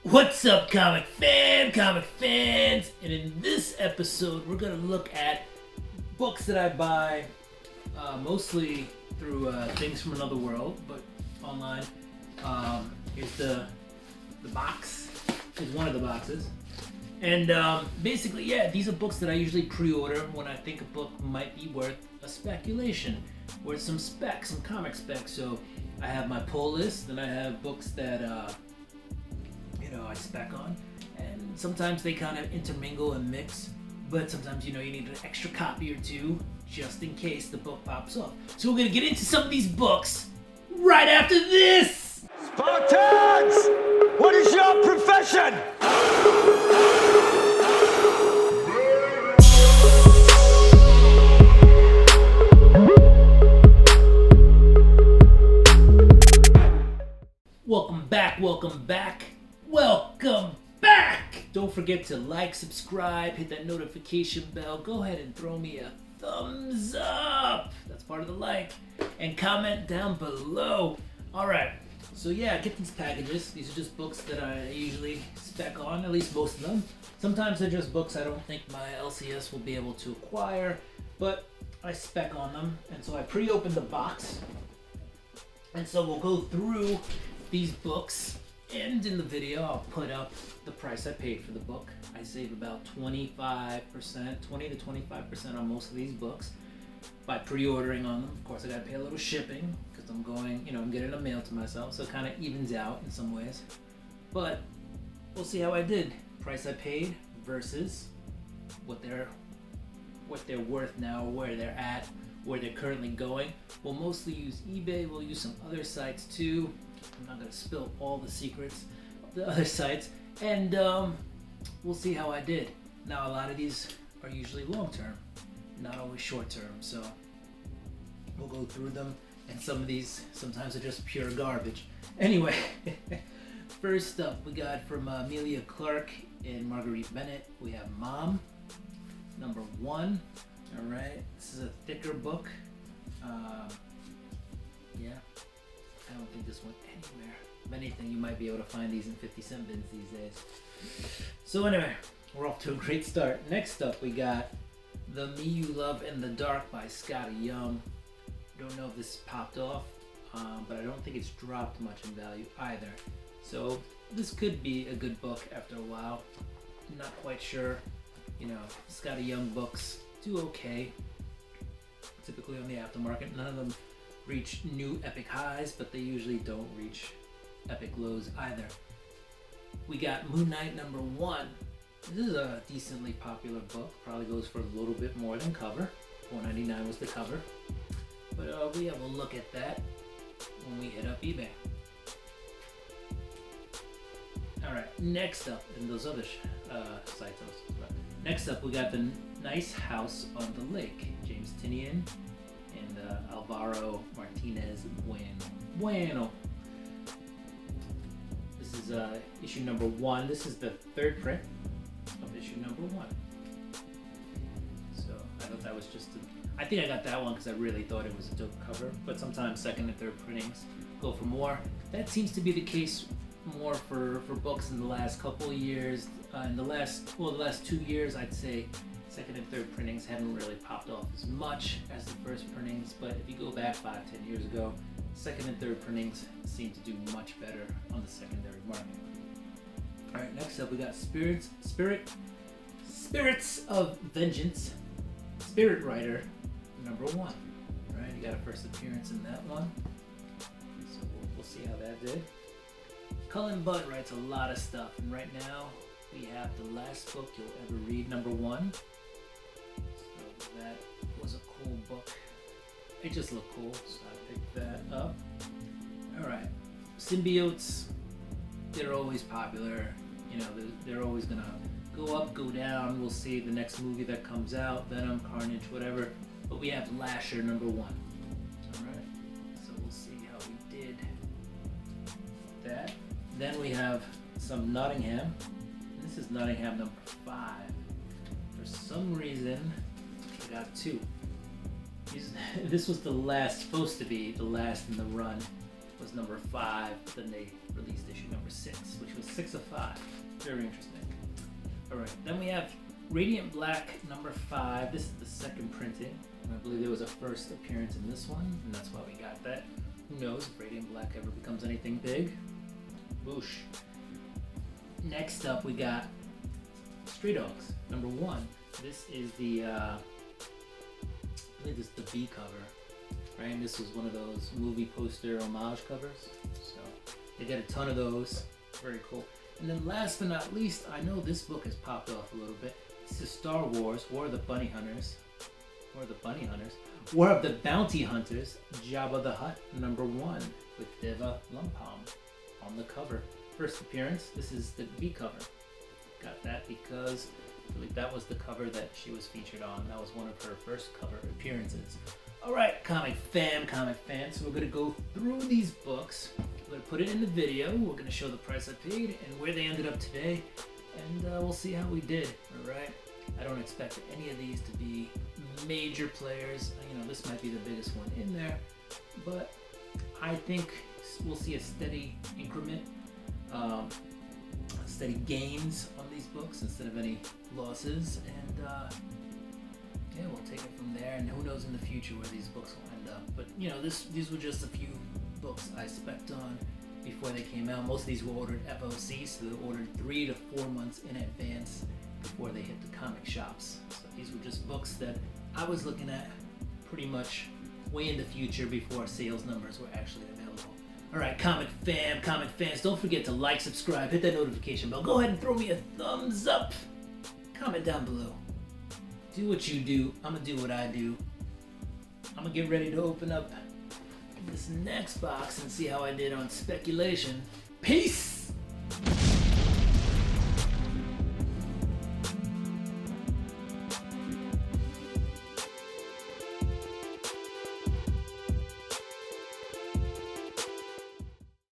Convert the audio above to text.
What's up, comic fans? And in this episode, we're gonna look at books that I buy, mostly through Things from Another World, but online. Here's the box. Here's one of the boxes. And basically, yeah, these are books that I usually pre-order when I think a book might be worth a speculation, worth some specs, some comic specs. So I have my pull list, and I have books that I spec on, and sometimes they kind of intermingle and mix, but sometimes you need an extra copy or two just in case the book pops up. So we're gonna get into some of these books right after this. Spartans! What is your profession? Welcome back! Don't forget to like, subscribe, hit that notification bell. Go ahead and throw me a thumbs up. That's part of the like. And comment down below. Alright, so yeah, get these packages. These are just books that I usually spec on, at least most of them. Sometimes they're just books I don't think my LCS will be able to acquire, but I spec on them. And so I pre-opened the box. And so we'll go through these books. And in the video, I'll put up the price I paid for the book. I save about 25%, 20 to 25% on most of these books by pre-ordering on them. Of course, I gotta pay a little shipping because I'm going, I'm getting a mail to myself, so it kind of evens out in some ways. But we'll see how I did. Price I paid versus what they're worth now, where they're at, where they're currently going. We'll mostly use eBay. We'll use some other sites too. I'm not going to spill all the secrets of the other sites, and we'll see how I did. Now, a lot of these are usually long-term, not always short-term, so we'll go through them, and some of these sometimes are just pure garbage. Anyway, first up, we got from Emilia Clarke and Marguerite Bennett, we have Mom, number 1. All right, this is a thicker book. Yeah. I don't think this went anywhere. If anything, you might be able to find these in 50-cent bins these days. So anyway, we're off to a great start. Next up, we got The Me You Love in the Dark by Skottie Young. Don't know if this popped off, but I don't think it's dropped much in value either. So this could be a good book after a while. Not quite sure. Skottie Young books do okay. Typically on the aftermarket. None of them reach new epic highs, but they usually don't reach epic lows either. We got Moon Knight number 1. This is a decently popular book. Probably goes for a little bit more than cover. $4.99 was the cover. But we have a look at that when we hit up eBay. Alright, next up, and those other sites also. Next up, we got The Nice House on the Lake. James Tynion and Alvaro Martinez Bueno. This is issue number 1. This is the third print of issue number 1. So I thought that was I think I got that one because I really thought it was a dope cover. But sometimes second and third printings go for more. That seems to be the case more for books in the last couple of years. In the last 2 years, I'd say second and third printings haven't really popped off as much as the first printings, but if you go back 5-10 years ago, second and third printings seem to do much better on the secondary market. Alright, next up we got Spirits of Vengeance, Spirit Rider number 1. Alright, you got a first appearance in that one, so we'll see how that did. Cullen Budd writes a lot of stuff, and right now we have The Last Book You'll Ever Read number 1. So that was a cool book. It just looked cool, so I picked that up. Alright. Symbiotes, they're always popular. They're always gonna go up, go down. We'll see the next movie that comes out, Venom, Carnage, whatever. But we have Lasher number 1. Alright. So we'll see how we did that. Then we have some Nottingham. This is Nottingham number 5. For some reason, I got 2. This was supposed to be the last in the run. was number 5, but then they released issue number 6, which was 6 of 5. Very interesting. Alright, then we have Radiant Black number 5. This is the second printing. And I believe there was a first appearance in this one, and that's why we got that. Who knows if Radiant Black ever becomes anything big? Boosh. Next up, we got Stray Dogs number 1. This is the, I believe this is the B cover, right? And this was one of those movie poster homage covers. So they got a ton of those. Very cool. And then last but not least, I know this book has popped off a little bit. This is Star Wars, War of the Bunny Hunters. War of the Bounty Hunters, Jabba the Hutt, number 1, with Deva Lumpalm on the cover. First appearance, this is the B cover. Got that because I believe that was the cover that she was featured on. That was one of her first cover appearances. Alright, comic fans, so we're going to go through these books. We're going to put it in the video. We're going to show the price I paid and where they ended up today. And we'll see how we did, alright? I don't expect any of these to be major players. You know, this might be the biggest one in there. But I think we'll see a steady increment, steady gains on these books instead of any losses. And yeah, we'll take it from there. And who knows in the future where these books will end up. But, you know, these were just a few books I spec'd on before they came out. Most of these were ordered FOC, so they were ordered 3 to 4 months in advance before they hit the comic shops. So these were just books that I was looking at pretty much way in the future before sales numbers were actually available. Alright, comic fans, don't forget to like, subscribe, hit that notification bell. Go ahead and throw me a thumbs up. Comment down below. Do what you do. I'm gonna do what I do. I'm gonna get ready to open up this next box and see how I did on speculation. Peace!